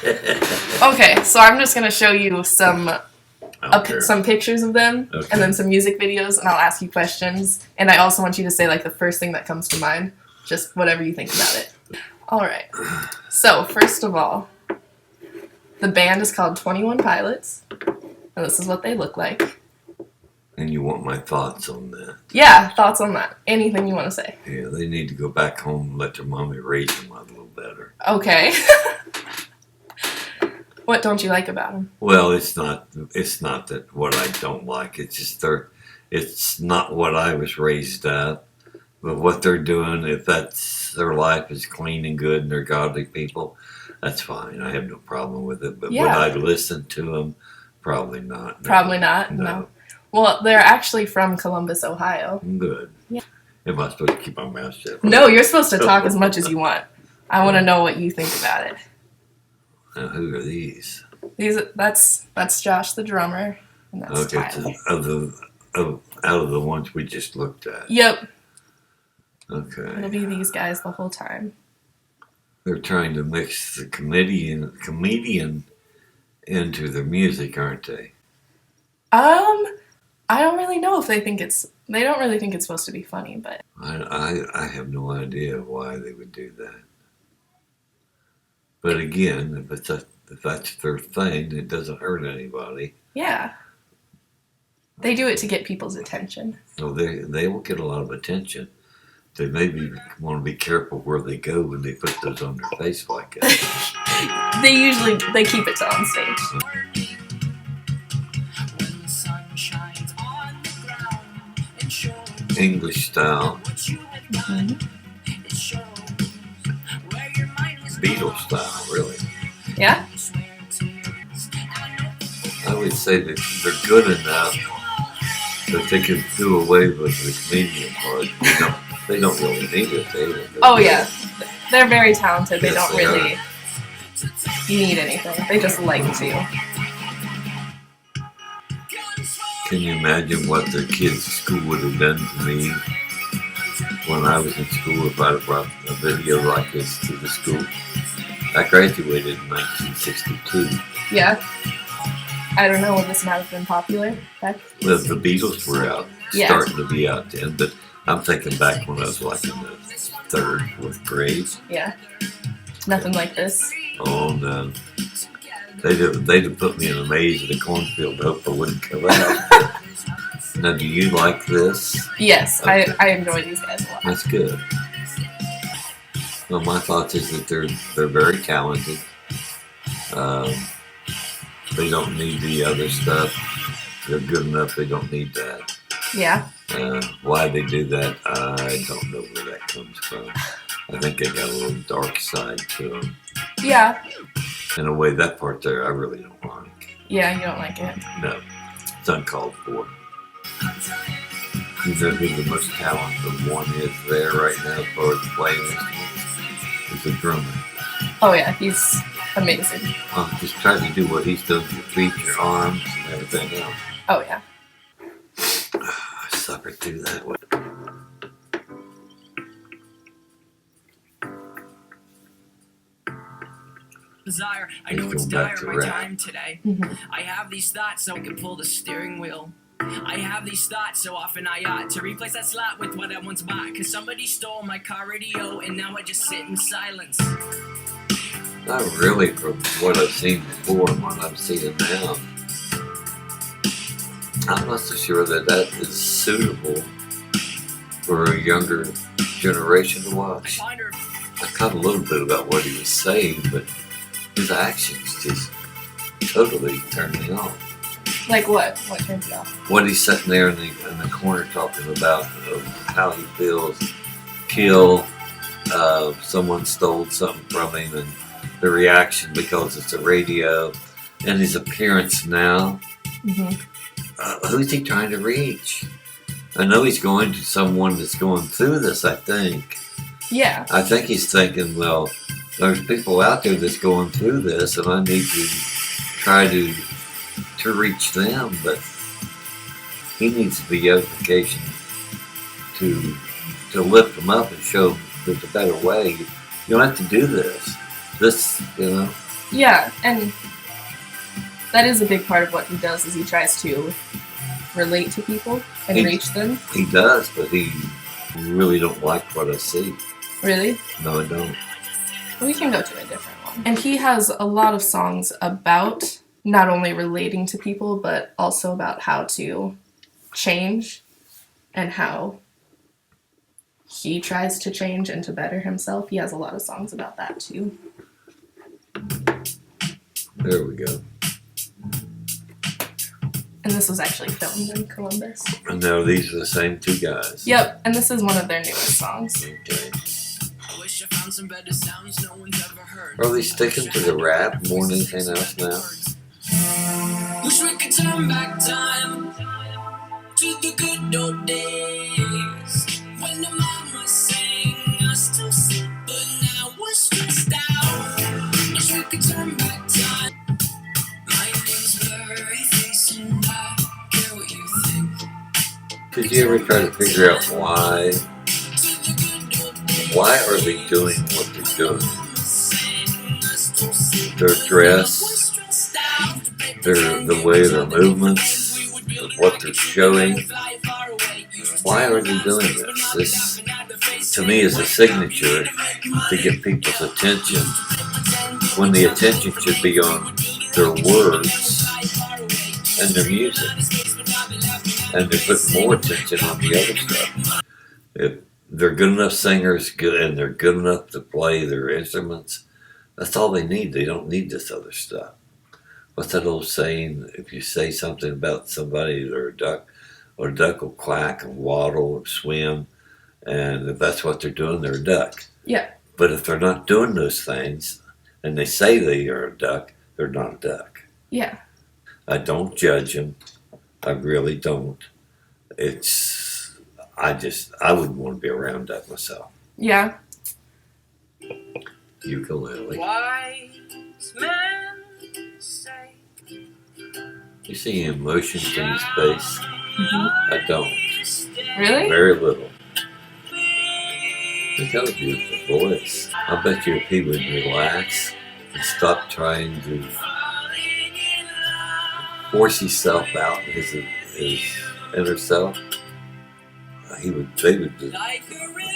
Okay, so I'm just gonna show you some Okay. some pictures of them, Okay. and then some music videos, and I'll ask you questions. And I also want you to say like the first thing that comes to mind, just whatever you think about it. All right. So first of all, the band is called 21 Pilots, and this is what they look like. And you want my thoughts on that? Yeah, thoughts on that? Anything you want to say? Yeah, they need to go back home and let their mommy raise them a little better. Okay. What don't you like about them? Well, it's not that what I don't like. It's just it's not what I was raised at. But what they're doing, if that's their life is clean and good and they're godly people, that's fine. I have no problem with it. But Yeah. would I listen to them? Probably not. No. Probably not. No. Well, they're actually from Columbus, Ohio. Good. Yeah. Am I supposed to keep my mouth shut? No, you're supposed to talk as much as you want. I want to know what you think about it. Now, who are these? That's Josh, the drummer, and that's Okay, Tyler. out of the ones we just looked at. Yep. Okay. It'll be these guys the whole time. They're trying to mix the comedian into their music, aren't they? I don't really know if they don't really think it's supposed to be funny, but I have no idea why they would do that. But again, if that's their thing, it doesn't hurt anybody. yeah. They do it to get people's attention. So they will get a lot of attention. They maybe want to be careful where they go when they put those on their face like that. They keep it to on stage. English style. Mm-hmm. Beatles style, really. Yeah? I would say that they're good enough that they can do away with the comedian part. They don't really need it. Oh yeah, they're very talented. They Yes, don't they really need anything. They just like to. Can you imagine what their kids at school would have done to me when I was in school if I'd have brought a video like this to the school? I graduated in 1962. Yeah. I don't know when this might have been popular. Back. The Beatles were out, Yeah. starting to be out then, but I'm thinking back when I was like in the third, fourth grade. Yeah. Nothing like this. Oh no. They'd have put me in a maze in a cornfield to hope I wouldn't come out. Now, do you like this? Yes, Okay. I enjoy these guys a lot. That's good. Well, my thoughts is that they're very talented. They don't need the other stuff. They're good enough. They don't need that. Yeah. Why they do that, I don't know where that comes from. I think they got a little dark side to them. Yeah. In a way, that part there, I really don't like. Yeah, you don't like it. No, it's uncalled for. You know who the most talented one is there right now as far as playing instruments? Is the drummer. Oh yeah, he's amazing. Just try to do what he's done with your feet, your arms, and everything else. Oh yeah. I suffered through that one. Desire. I Let's know it's go back dire to my rap. time today. Mhm. I have these thoughts so I can pull the steering wheel. I have these thoughts so often I ought to replace that slot with what I once bought. Cause somebody stole my car radio and now I just sit in silence. Not really from what I've seen before and what I'm seeing now. I'm not so sure that is suitable for a younger generation to I watch. find her I caught a little bit about what he was saying, but his actions just totally turned me off. Like what? What turns you off? What he's sitting there in the corner talking about how he feels, kill, someone stole something from him, and the reaction because it's a radio, and his appearance now. Mm-hmm. Who's he trying to reach? I know he's going to someone that's going through this, I think. Yeah. I think he's thinking, well, there's people out there that's going through this, and I need to try to reach them, but he needs the edification to lift them up and show them there's a better way. You don't have to do this. This, Yeah, and that is a big part of what he does, is he tries to relate to people and He- reach them. He does, but he really don't like what I see. Really? No, I don't. We can go to a different one. And he has a lot of songs about not only relating to people, but also about how to change and how he tries to change and to better himself. He has a lot of songs about that too. There we go. And this was actually filmed in Columbus. And now these are the same two guys. Yep, and this is one of their newest songs. Okay. I wish I found some better sounds no one's ever heard. Are they sticking to the rap more than anything else now? Wish we could turn back time to the good old days when the mama sang us to sleep, but now we're stressed out. Wish we could turn back time. My name's Blurry Face and I care what you think. Did you ever try to figure out why are they doing what they're doing? Their dress, the way their movements, what they're showing. Why are they doing this? This, to me, is a signature to get people's attention, when the attention should be on their words and their music. And they're putting more attention on the other stuff. If they're good enough singers, and they're good enough to play their instruments, that's all they need. They don't need this other stuff. What's that old saying? If you say something about somebody, they're a duck, or a duck will quack and waddle and swim, and if that's what they're doing, they're a duck. Yeah. But if they're not doing those things, and they say they are a duck, they're not a duck. Yeah. I don't judge them. I really don't. I wouldn't want to be around that myself. Yeah. Ukulele. Wise men say You see emotions in his face? I don't. Really? Very little. He's got a beautiful voice. I bet you if he would relax and stop trying to force himself out, his inner self, they would do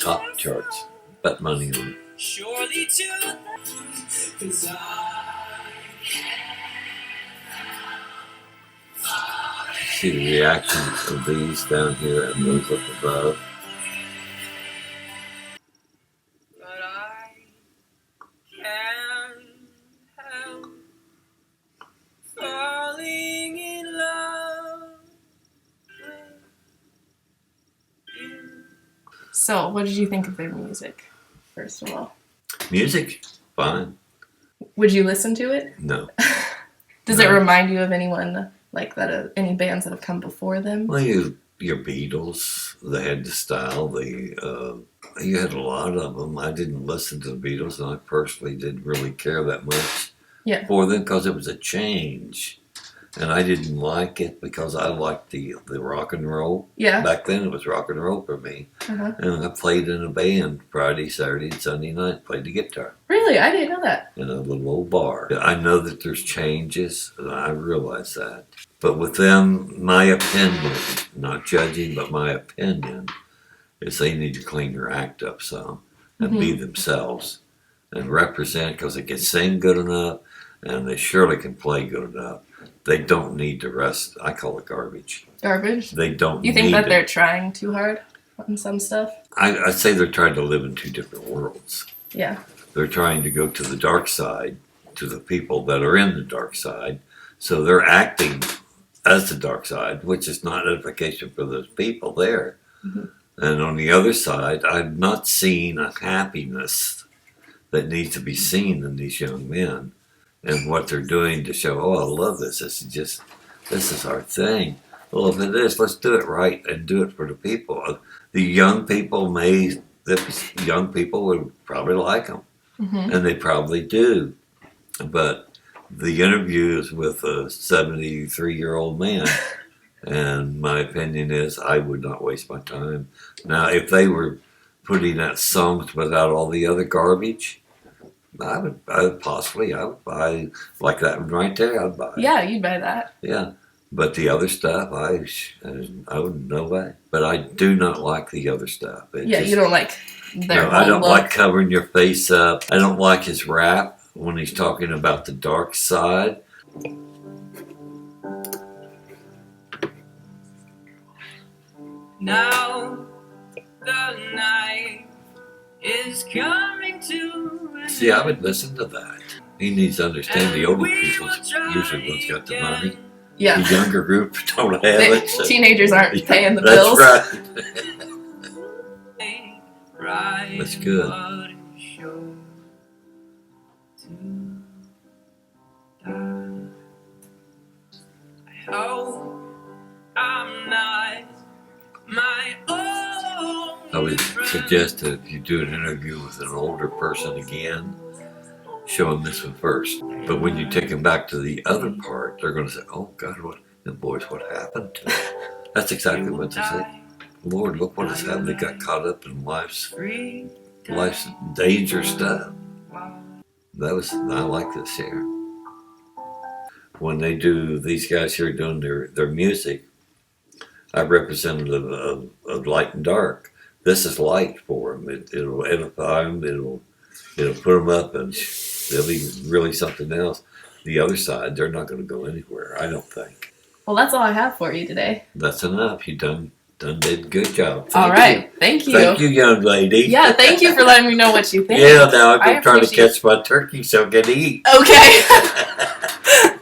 top charts. Bet money on it. surely to 'cause See the reactions of these down here and those up above. but I can't help falling in love with you. So, what did you think of their music, first of all? Music, fine. Would you listen to it? No. Does it remind you of anyone like that? Any bands that have come before them? Well, your Beatles, they had the style. You had a lot of them. I didn't listen to the Beatles, and I personally didn't really care that much for them because it was a change. And I didn't like it because I liked the rock and roll. Yeah. Back then, it was rock and roll for me. Uh-huh. And I played in a band Friday, Saturday, and Sunday night. Played the guitar Really? I didn't know that. in a little old bar. I know that there's changes, and I realize that. But with them, my opinion, not judging, but my opinion, is they need to clean their act up some and be themselves and represent, because they can sing good enough and they surely can play good enough. They don't need the rest. I call it garbage. Garbage? They don't You think need that it. they're trying too hard on some stuff? I say they're trying to live in two different worlds. Yeah. They're trying to go to the dark side, to the people that are in the dark side. So they're acting as the dark side, which is not edification for those people there. And on the other side, I've not seen a happiness that needs to be seen in these young men and what they're doing to show, oh, I love this. This is our thing. Well, if it is, let's do it right and do it for the people. The young people young people would probably like them, and they probably do. But the interviews with a 73-year-old man, and my opinion is I would not waste my time. Now, if they were putting out songs without all the other garbage, I would possibly, I would buy, like that one right there, I'd buy. Yeah, you'd buy that. Yeah. But the other stuff, I would, no way. But I do not like the other stuff. You don't like their no, whole I don't look. like covering your face up. I don't like his rap when he's talking about the dark side. Now the night is coming to an See, I would listen to that. He needs to understand the older people usually one's got the money. Yeah. The younger group don't have it. So. Teenagers aren't paying the That's bills. Right. That's good. I would suggest that if you do an interview with an older person again, show them this one first. But when you take them back to the other part, they're going to say, "Oh God, what happened to them?" That's exactly what they say. Lord, look what has happened. They got caught up in life's danger stuff. I like this here. When they do, these guys here doing their music, I'm representative of light and dark. This is light for them. It'll edify them. It'll put them up, and they'll be really something else. The other side, they're not going to go anywhere, I don't think. Well, that's all I have for you today. That's enough. You done did a good job. All right. Thank you. Thank you, young lady. Yeah, thank you for letting me know what you think. Yeah, now I'm going to try to appreciate- catch my turkey so I can eat. Okay.